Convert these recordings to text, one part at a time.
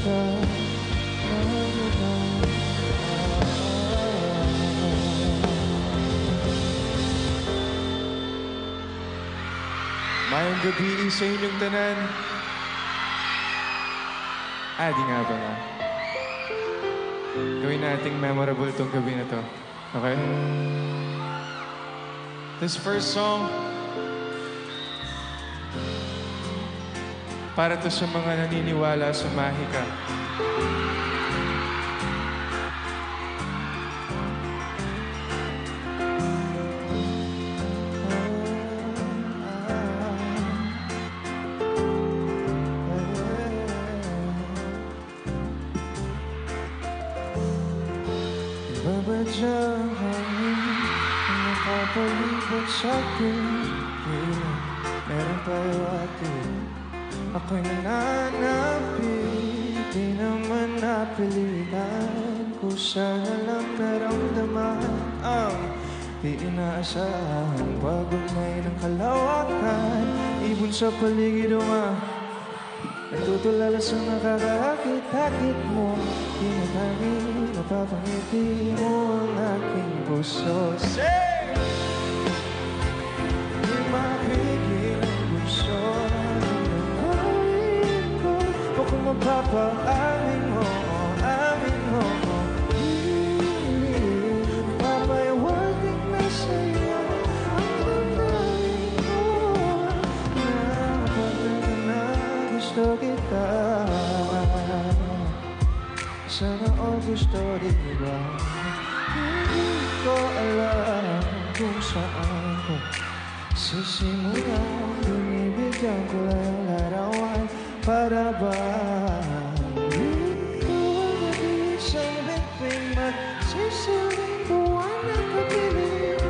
kita Mayong gabi sa inyong tanan. Di nga ba nga? Gawin nating memorable tong gabi na to. Okay? This first song, para to sa mga naniniwala sa mahika. Babadyang hangin ang nakapalibot sa'kin. Meron tayo atin, ako'y nananapit. Di naman napilitan, kusa na lang naramdaman ang di inaasahan. Pag-ugnay ng kalawakan, ibon sa paligid nagtutulala sa nakakaakit-akit mo. Tinatangin, napapangiti mo ang aking puso. Say! Di mapigil ang puso ng nangawin ko. O kung mapapaamin mo, amin mo. Papayawatin na sa'yo ang damdamin ko. Napagdala na gusto kita. Sana all gusto rin ba? Hindi ko alam kung saan ko sisimulan. Binibigyan ko lang larawan para ba hindi ko mag-isang bituin magsisilbing buwan ng pag-ibig.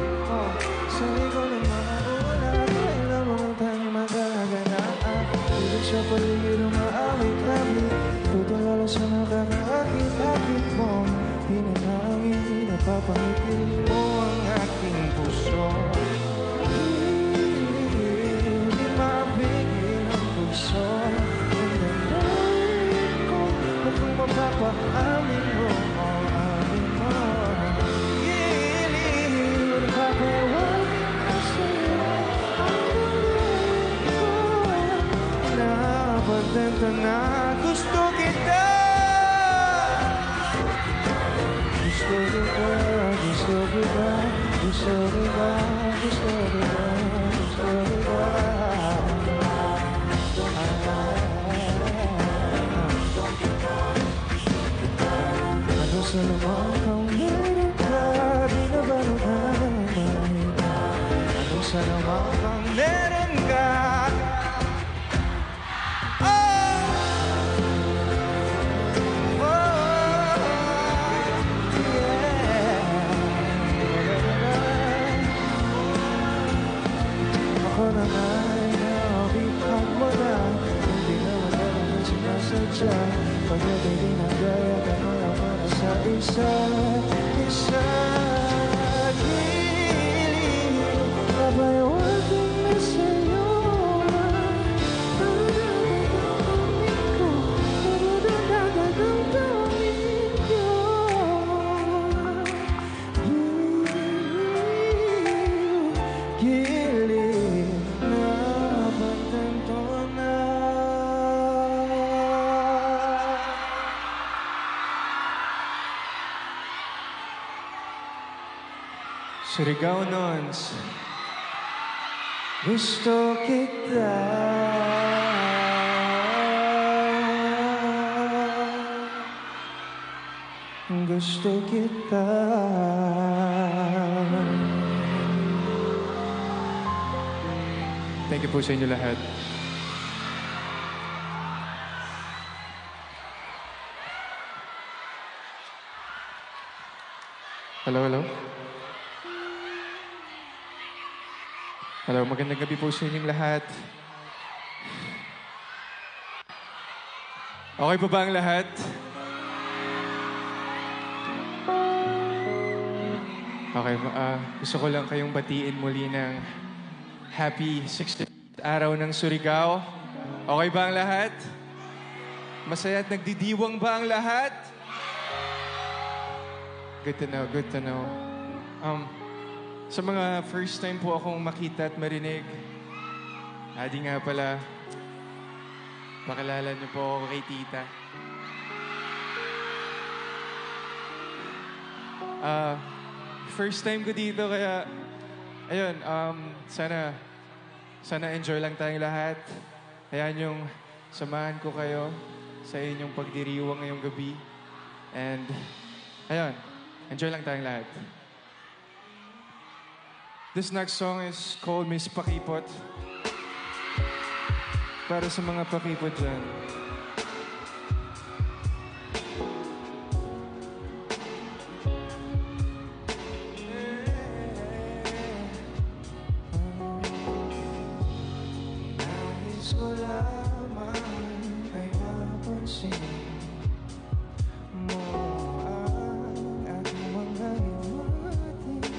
Sabi ko na mauna, kailan mo ng tayong magaganaan. Dito sa paligid umaawit-awit, tutulala sa nakakaakit-akit mo. Pinanangin, napapangiti mo ang aking puso. Di mapigil ang puso ang damdamin ko. O kung mapapaamin mo, amin mo. Giliw, napapawagin na sa'yo ang damdamin ko. Napagdenta na gusto kita. Gusto kita, gusto kita, gusto kita, gusto kita, gusto kita. Ano sa naman kang meron ka, di na ba naman? Ano sa naman kang meron ka? Ako na nga'y nabitan mo na. Hindi naman talaga sinasadya. Pagdating din ang gaya ka mo naman sa isa't isa. Giliw, papayawatin na sa'yo. Dadadamdamin ko, dadadamdamin ko. Giliw, napagtanto na. Surigao Nons. Gusto kita. Gusto kita. Thank you po sa inyo lahat. Hello, hello. Hello, magandang gabi po sa inyong lahat. Okay po ba ang lahat? Okay, gusto ko lang kayong batiin muli ng happy 60th araw ng Surigao. Okay ba ang lahat? Masaya at nagdidiwang ba ang lahat? Good to know, good to know. Sa mga first time po akong makita at marinig, Adi nga pala, pakilala niyo po ako kay tita. First time ko dito kaya, ayun, sana enjoy lang tayong lahat. Hayaan yung samahan ko kayo sa inyong pagdiriwang ngayong gabi. And, ayun, enjoy lang tayong lahat. This next song is called Miss Pakipot. Para sa mga pakipot dyan. Nais ko lamang ay mapansin mo ang aking mga himati.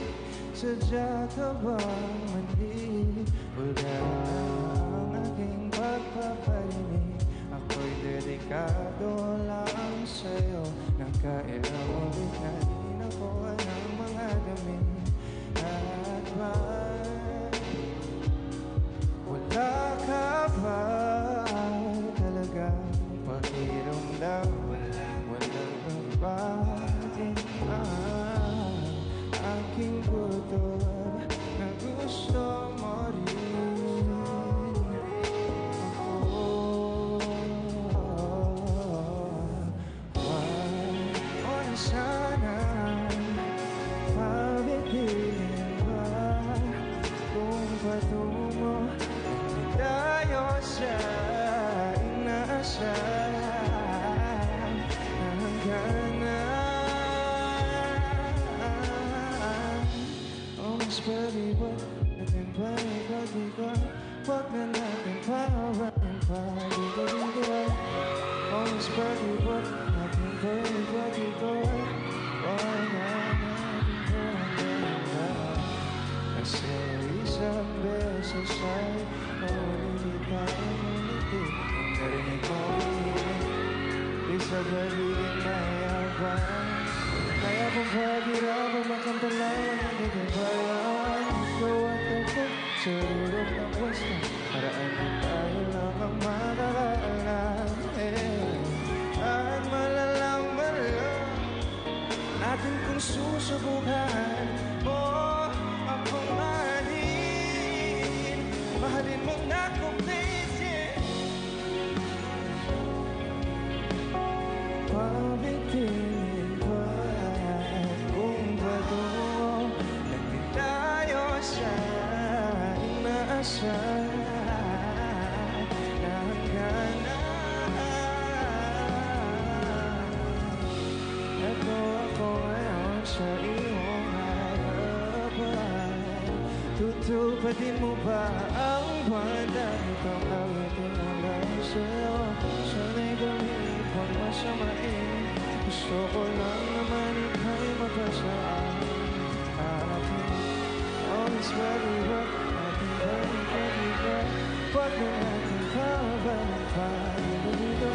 Sadya ka bang mali? Wala ang aking pagpaparinig. Ako'y dedikado lang sa'yo. Nakailang ulit na din ako ng mga damit. At wala ka ba talagang pakiramdam? Wala ka ba din ang aking butot na gusto mo rin? Wag mo na sana pabitin ba kung patungo tayo sa inaasahan na hangganan. Oh, mas palibot natin ba ikaw? Huwag na natin pahawain pa dito. Oh, mas palibot natin ba ikaw? Huwag na natin pahawain. Kasi isang beses ay maulit tayo ulitin. Kung narinig mo ulit, di sa galing mayabang. Kaya kung paghirapan makamtalayan ang nagagabayan. Ikaw at ako sa rulot ng pwesto. Paraan din tayo lang ang makakaalam. At malalaman lang natin kung susubukan mo akong mahalin. Mahalin mo na kung please, yeah. Pabitin ba kung patungo natin tayo sa inaasahan na hangganan. Ito ako ngayon sa iyong harapan. Tutupatin mo ba ang banda itong awitin ang dahil sa'yo? Sana'y gawin kung masamain. Gusto ko lang naman ika'y mapasaan akin. Oh, Miss Palibot, ating balik-balikan. Huwag na natin pabalik pa dito.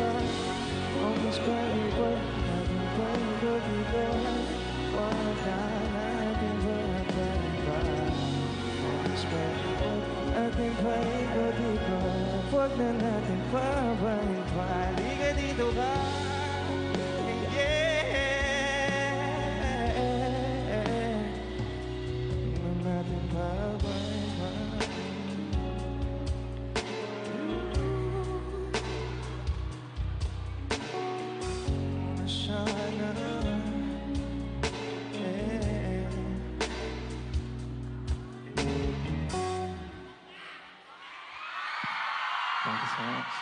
Oh, Miss Palibot, ating balik-balikan. Huwag na natin pabalik pa. Ating paikot-ikot. Huwag na natin pabalik-balik ka dito ka. Yeah. Huwag na natin pabalik-balik. Sana Thank you so much.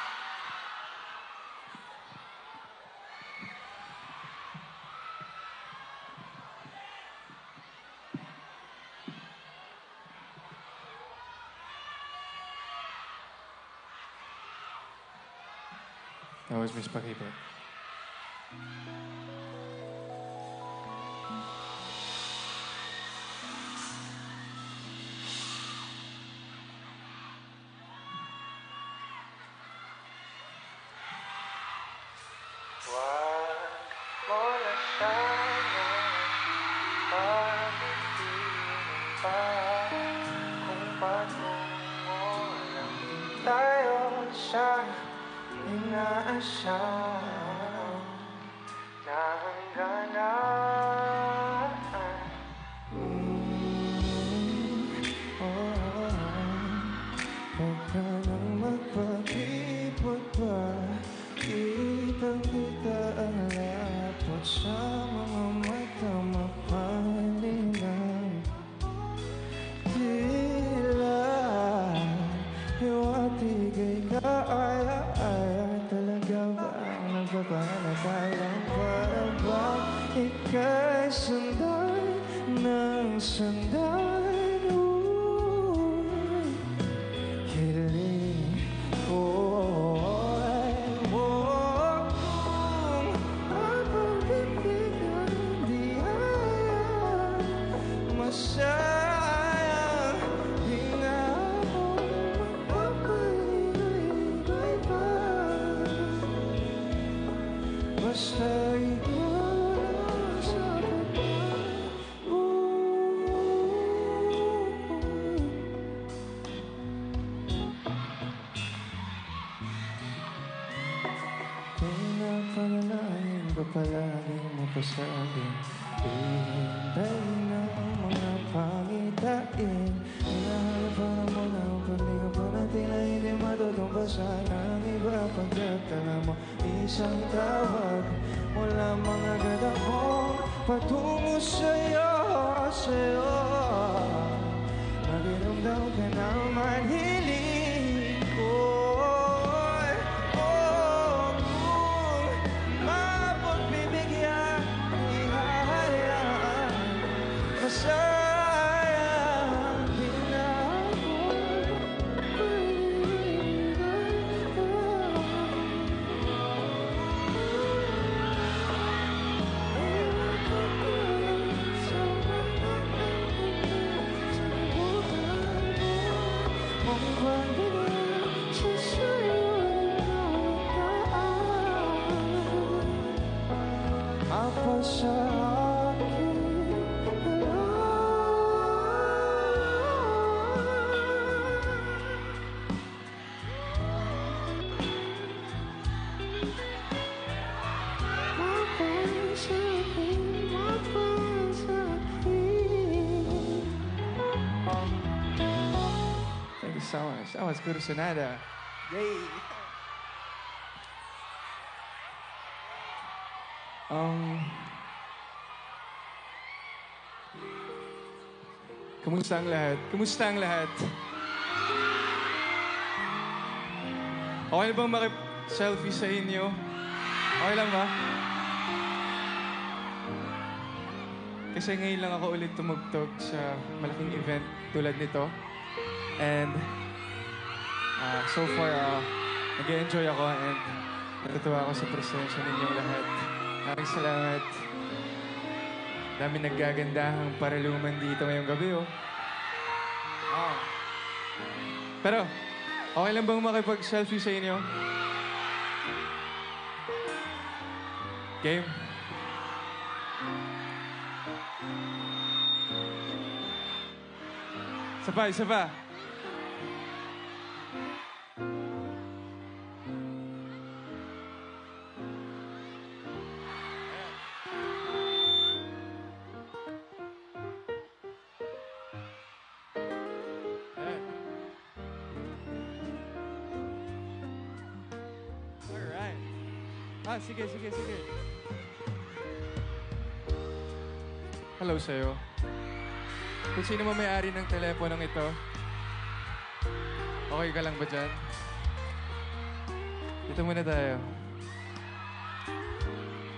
That was Miss Pakipot. siyang inaasam na hangganan. Huwag ka nang magpag-ipot pa, kitang-kita ang lapot sa mga mata mapalinang. Tila hiwatigay ka, ay talaga bang nagpapanatalang para bang ika'y sundan ng sundan? Hiling ko ay huwag kong mapagbibigyan, di hayaan masayang, di na ako magpapahingay pa. Basta ikaw lang sa baba. Pinapanalangin ko palaging mapasabing hihintayin na ang mga pangitain. Hinahanap mo na ang paglinga pa na tila hindi matutumbasan ang iba. Pagkatala mo isang tawag, wala mga agad akong patungo sa'yo, sa'yo. Nagiramdam ka naman hiling ko. Sayang, di na ako magpapahingay pa. Iwan ko ka sa buhay mo. Kung pagdating sa sa'yo ikaw ikaan, apa sa akin Thank you so much. That was Kurusunada. Yay! Kamusta ang lahat? Kamusta ang lahat? Okay na bang makip-selfie sa inyo? Okay lang ba? Kasi ngayon lang ako ulit tumugtog sa malaking event tulad nito. And so far, nag-enjoy ako and natutuwa ako sa presensya ninyong lahat. Maraming salamat. Dami naggagandahang paraluman dito ngayong gabi, oh. Pero, okay lang bang makipag-selfie sa inyo? Game? Isa pa, isa pa. Sige. Hello sa'yo. Kung sino man may-ari ng teleponong ito, okay ka lang ba dyan? Dito muna tayo.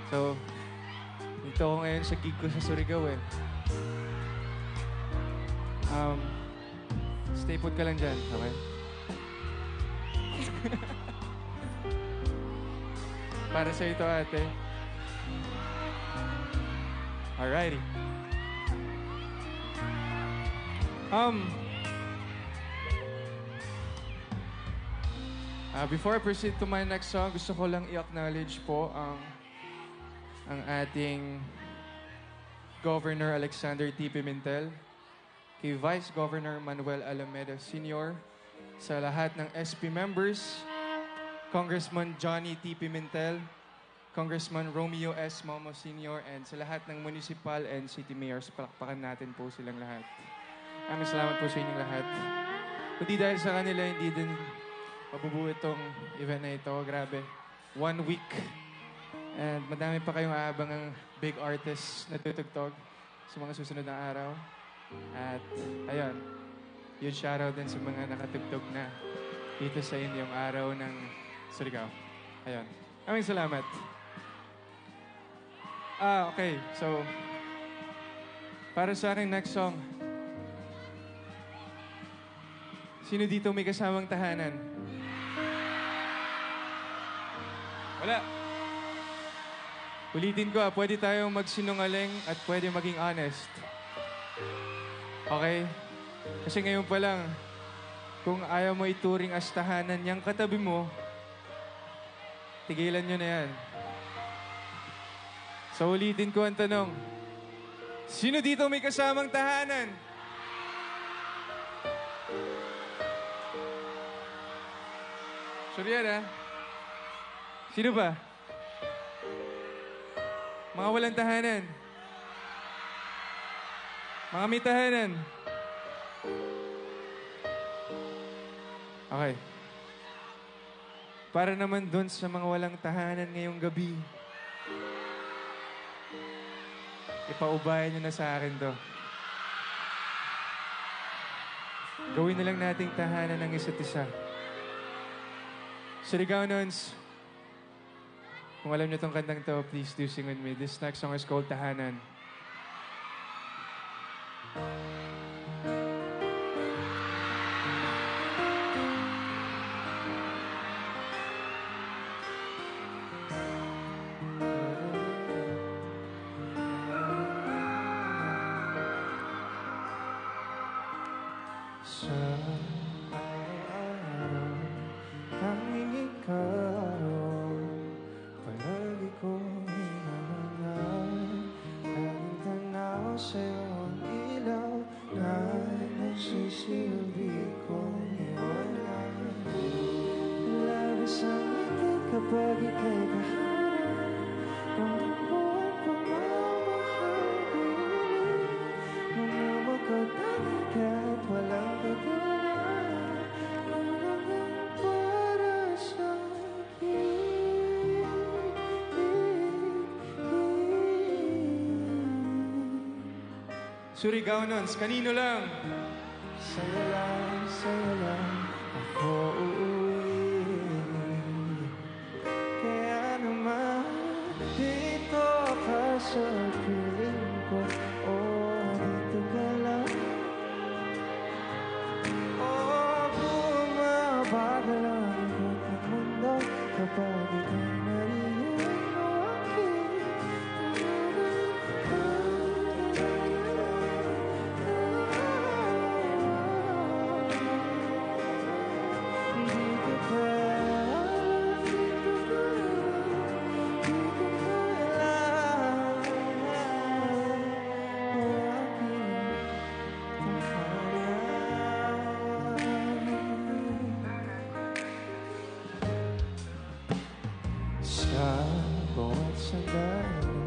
So, dito ako ngayon sa gig ko sa Surigao eh. Stay put ka lang dyan, okay? Para sa ito, ate. Alrighty. Before I proceed to my next song, gusto ko lang i-acknowledge po ang ating Governor Alexander T. Pimentel, kay Vice Governor Manuel Alameda Sr., sa lahat ng SP members, Congressman Johnny T. Pimentel, Congressman Romeo S. Momo Sr., and sa lahat ng municipal and city mayors, palakpakan natin po silang lahat. Maraming salamat po sa inyong lahat. Kundi dahil sa kanila, hindi din mabubuo itong event na ito. Grabe. 1 week. And madami pa kayong aabangang big artists na tutugtog sa mga susunod na araw. At ayun, huge shoutout din sa mga nakatugtog na dito sa inyong araw ng Surigao. Ayun. Maraming salamat. Okay. So, para sa aking next song, sino dito may kasamang tahanan? Wala. Ulitin ko, pwede tayong magsinungaling at pwede maging honest. Okay? Kasi ngayon pa lang, kung ayaw mo ituring as tahanan yung katabi mo, tigilan nyo na yan. So ulitin ko ang tanong, sino dito may kasamang tahanan? Sure yan, ha? Sino ba? Mga walang tahanan. Mga may tahanan. Okay. Para naman dun sa mga walang tahanan ngayong gabi, ipaubayan nyo na sa akin to. Gawin na lang nating tahanan ng isa't isa. Surigaonons, kung alam niyo tong kantang to, please do sing with me. This next song is called Tahanan. Sa araw-araw tanging ikaw palagi kong hinahanap. Laging tanaw sa'yo ang ilaw na nagsisilbi kong iwanan. Labis ang ngiti kapag ika'y kaharap. Ang buwan pamamahagi mga magkatani kahit walang katulan. Kailangan para sa akin. Surigaonons, kanino lang? Sa'yo lang ako uuwi. Kaya naman dito ka sa piling ko. Oh, dito ka lang. Oh, bumabagal ang ikot ng mundo kapag ika'y nariyan mo aking sa bawat sandali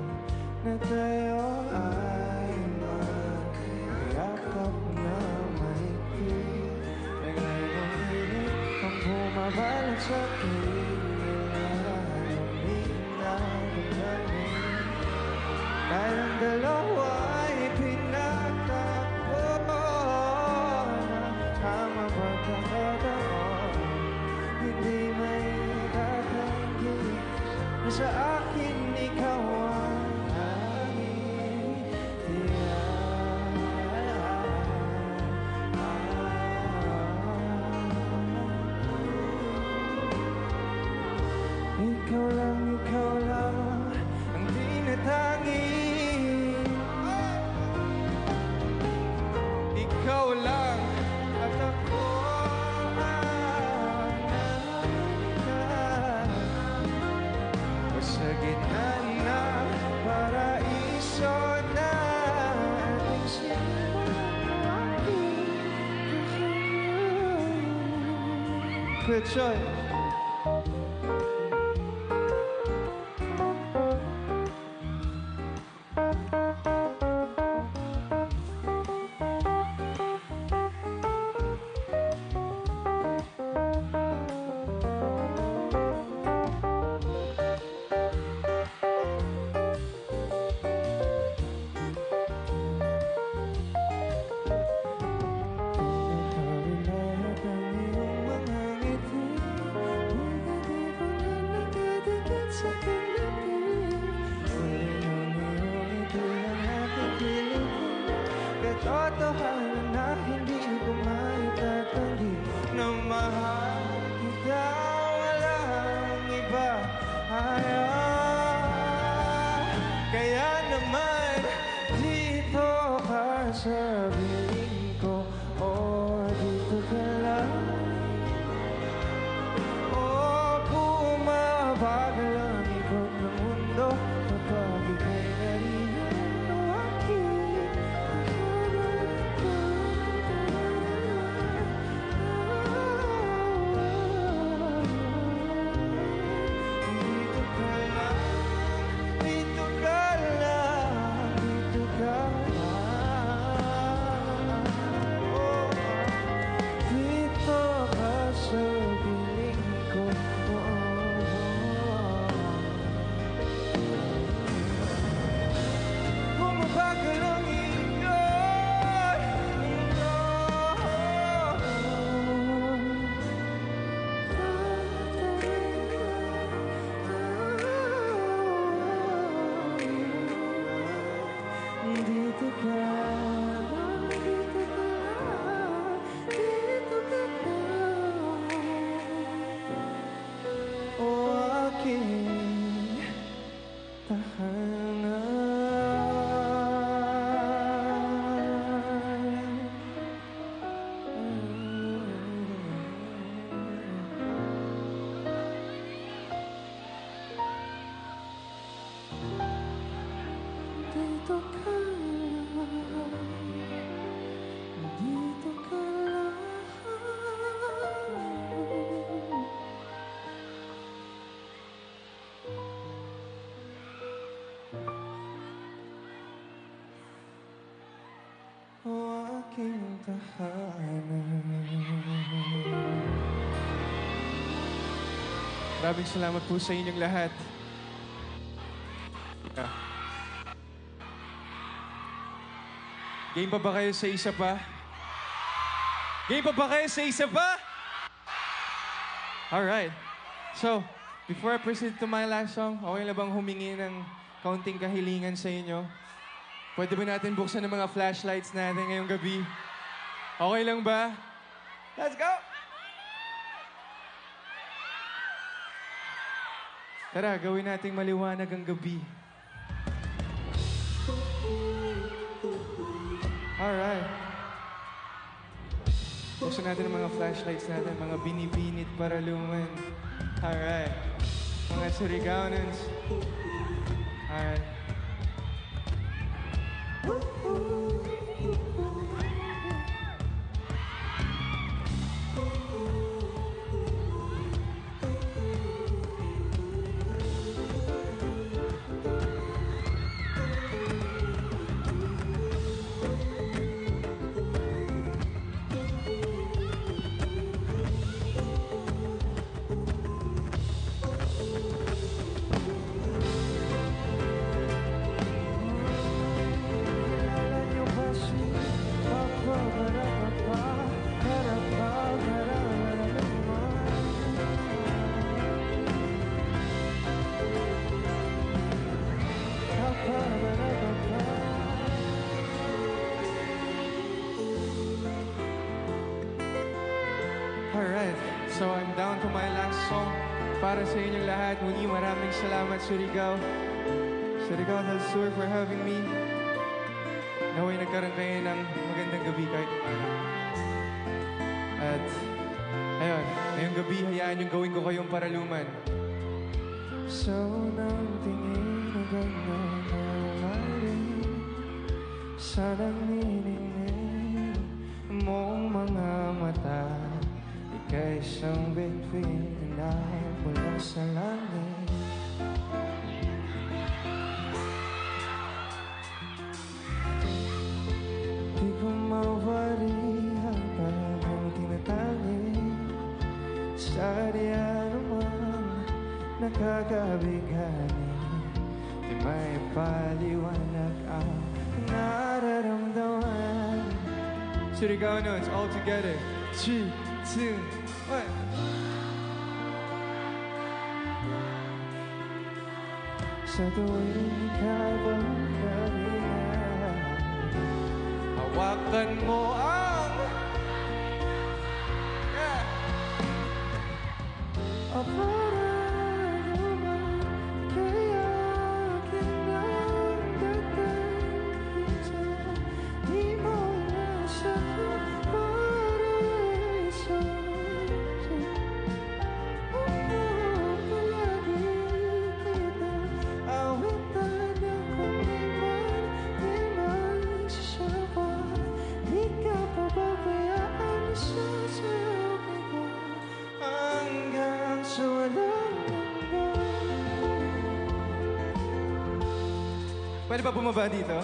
na tayo ay magkayakap na mahigpit. Naglayong hilig ang bumabalot sa akin. Malamig na damdamin dahil ang dalawa ay pinagtakbo na tamang pagkakataon. Hindi may tatanggi na sa akin ikaw ang aming tiyan. Ikaw lang ang tinatanging. Ikaw lang. At ako ang nangyayan sa gitna ng paraiso na ating sinulang aking kahanan. Good choice. sa pagdating. Ulit-ulit ang ating kiligin. Katotohanan na hindi ko maitatanggi. Na mahal kita, walang iba. Kaya naman dito ka sa piling ko. Dito ka lang. Bumabagal ang ikot ng mundo kapag ika'y nariyan o aking dito ka lang, dito ka lang, dito ka lang. Dito ka sa piling ko. Bumabagal ang ikot. Dito ka lang, dito ka lang, dito ka lang. O aking tahanan. Dito ka lang, dito ka lang. O aking tahanan. Maraming salamat po sa inyong lahat. Game pa ba kayo sa isa pa? Game pa ba kayo sa isa pa? Alright. So, before I proceed to my last song, okay na bang humingi ng kaunting kahilingan sa inyo? Pwede ba natin buksan ang mga flashlights natin ngayong gabi? Okay lang ba? Let's go! Tara, gawin nating maliwanag ang gabi. Alright. Buksan natin ang mga flashlights natin, mga binibinit para luman. Alright. Mga Surigaonans. Alright. Alright, so I'm down to my last song. Para sa inyong lahat, muli maraming salamat, Surigao. Surigao del Sur for having me. Naway nagkaroon kayo ng magandang gabi kahit paano. At, ayun, ngayong gabi, hayaan yung gawin ko kayong paraluman. So nang tingin hanggang nangyari, sanang niningin mong mga mata. Ika'y isang bituin na mula sa langit. Di ko mawari ang parang tinatangin. Sa diyan naman nakakabigani. Di may paliwanag ang nararamdaman. Surigaonans, all together. 3, 2, 1. sa tuwing ika'y pagkalinga. Hawakan mo ang para naman kay akin ang dating kita. Di mo nasakit para sa palagi kita. Awitan ako iman, di magsasawa. Di ka pababayaan sa sayo kita. Hanggang sa walang hanggan. Pwede ba bumaba dito?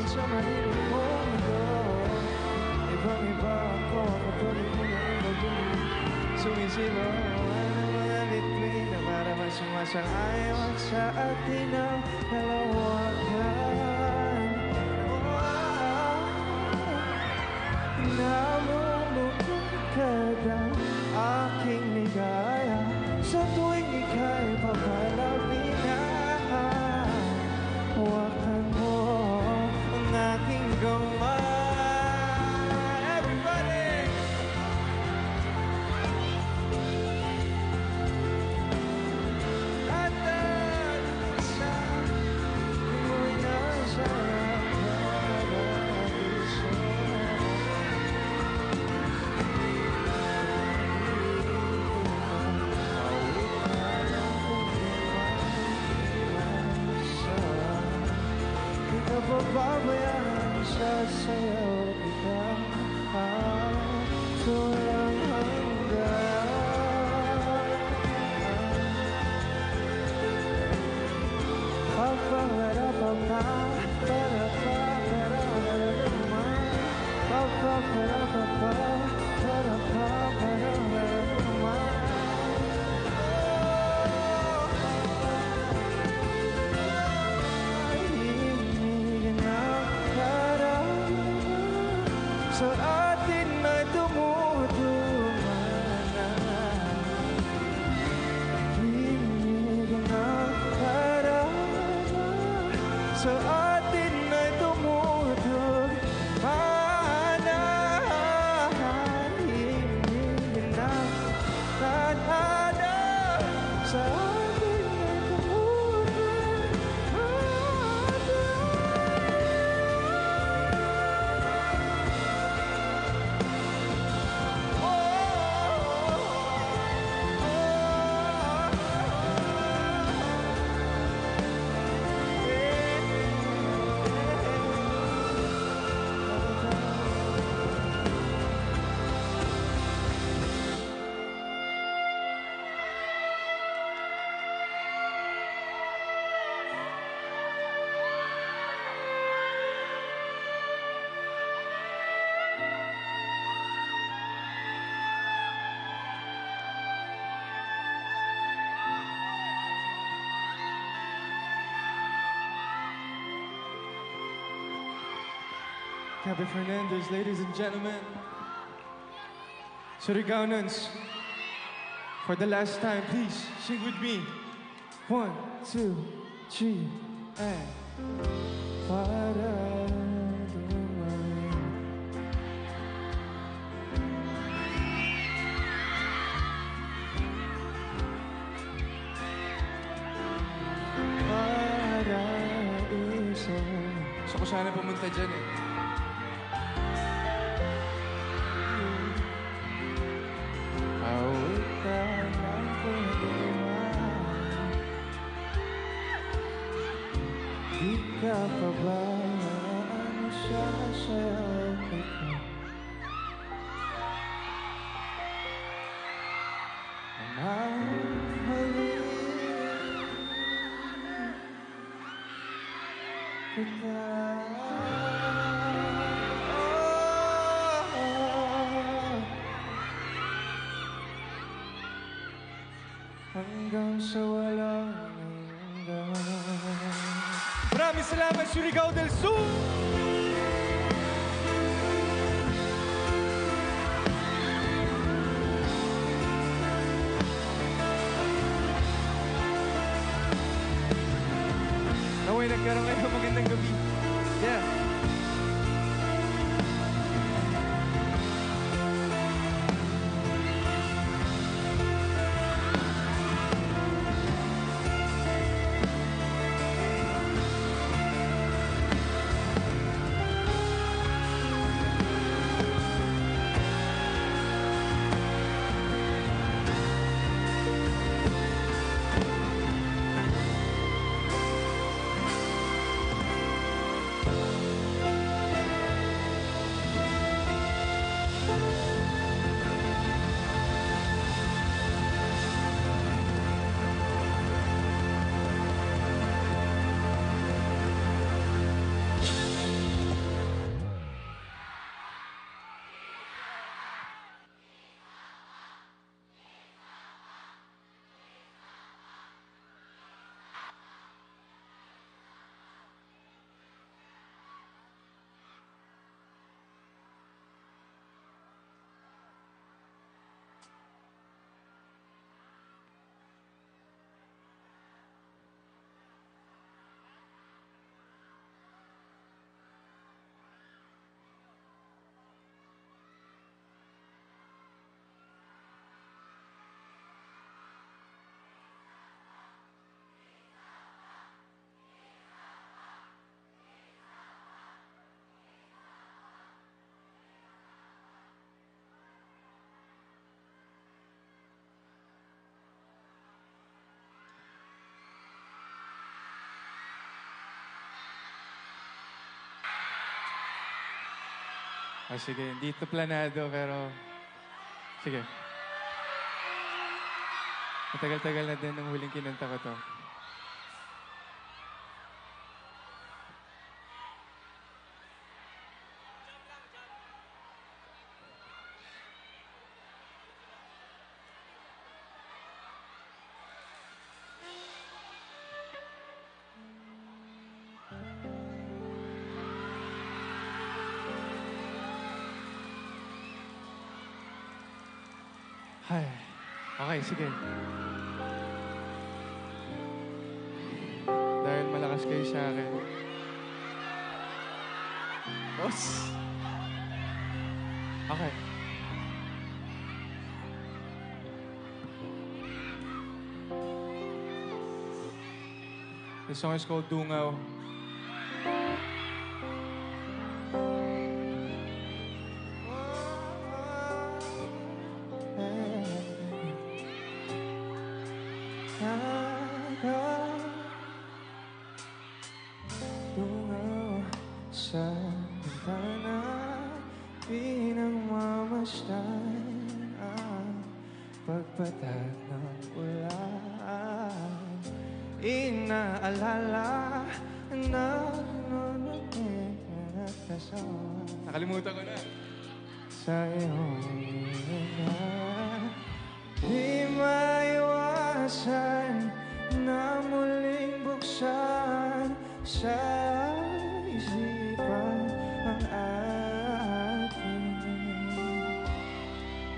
Sa malilim mong mundo, ibang-iba ako, patuloy mo na ang pag-ibig. Sumisigaw ang mga bituin na para mas sumasang-ayon sa atin ang kalawakan. Namumukod ka ng aking ligaya sa tuwing ika'y papalapit na. Hawakan mo ang aking kamay. Everybody! At sa mo'y nasa paradiso. Awitan ang di ka pababayaan sa sayaw kita. Sa walang hanggan. Pa-pa-ra-pa-pa, para-pa, para-ra-ra-ra-ma. Pa-pa-ra-pa-pa, para-pa, para-ra-ra-ra-ma. Sa atin ay tumutuman na. Himig ang karama. Sa atin ay tumutuman na. Himig ang karama. Sa atin ay tumutuman na. Gabby Fernandez, ladies and gentlemen. Surigaonans, for the last time, please sing with me. 1, 2, 3, and para dumating. Paraiso. Gusto ko sana pumunta dyan eh. Awitan ang pagdiwang. Di ka pabayaan siya sayaw kita. Mamahalin kita. hanggang sa walang hanggan. Maraming salamat, Surigao del Sur! Naway, nagkaroon kayo ng magandang gabi. Yeah. Oh, sige, hindi ito planado, pero... Sige. Matagal-tagal na din nung huling kinanta ko to. Ay, okay, sige. Dahil malakas kayo sa akin. Boss! Okay. The song is called Dungaw. Dungaw sa bintana, pinagmamasdan ang pagpatak ng ulan. Inaalala na nunugin at kasama Nakalimutan ko na. sa iyong hininga. Di maiwasan na muling buksan sa isipan ang ating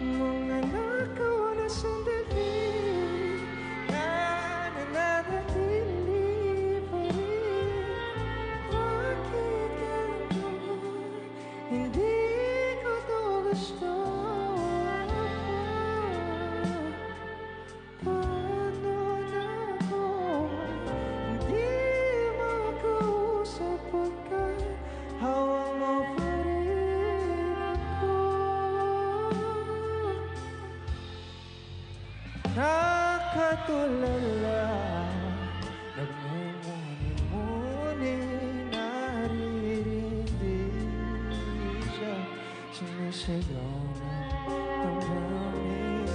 mga nakaw na sandali na nananatili pa rin. Bakit ganito? Hindi ko to gusto. Paano na ako hindi makausap pagkat hawak mo pa rin ako? Nakatulala, nagmumuni-muni, naririndi siya, sinisigaw ng damdamin.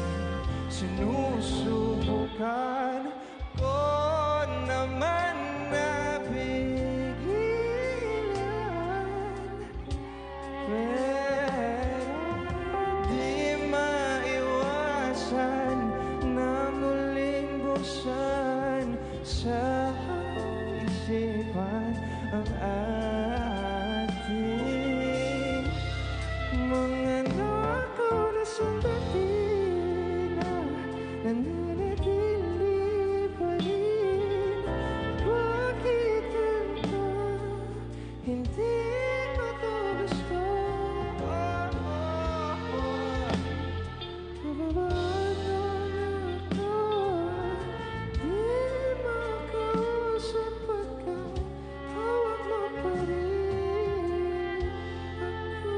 Sinusubukan ko naman na pigilan, pero di maiwasan na muling sandali na nananatili pa rin. Bakit ganito? Hindi ko to gusto. Bababaan mo na ako. Di makausap pagkat hawak mo pa rin ako.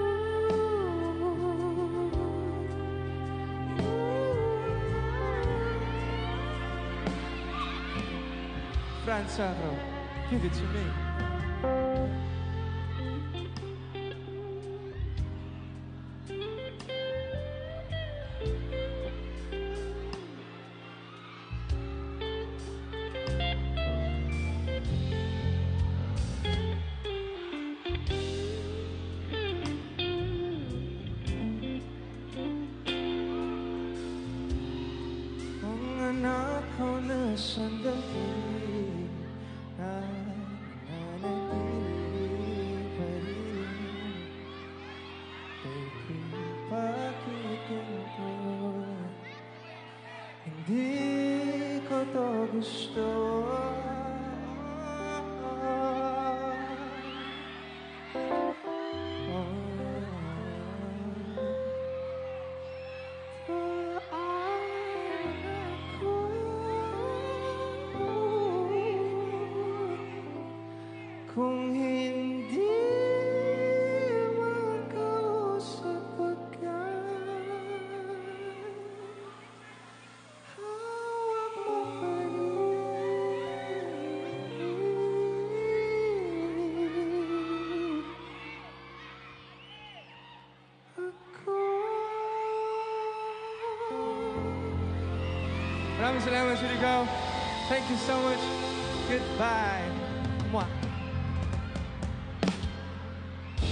Franz Sacro, give it to me. Ang anak ko na sandali na nananatili pa rin. Baby, bakit ganito? Hindi ko to gusto. Kung hindi makausap pagkat hawak mo pa rin ako. Maraming salamat, Surigao. Thank you so much. Goodbye. Mwah.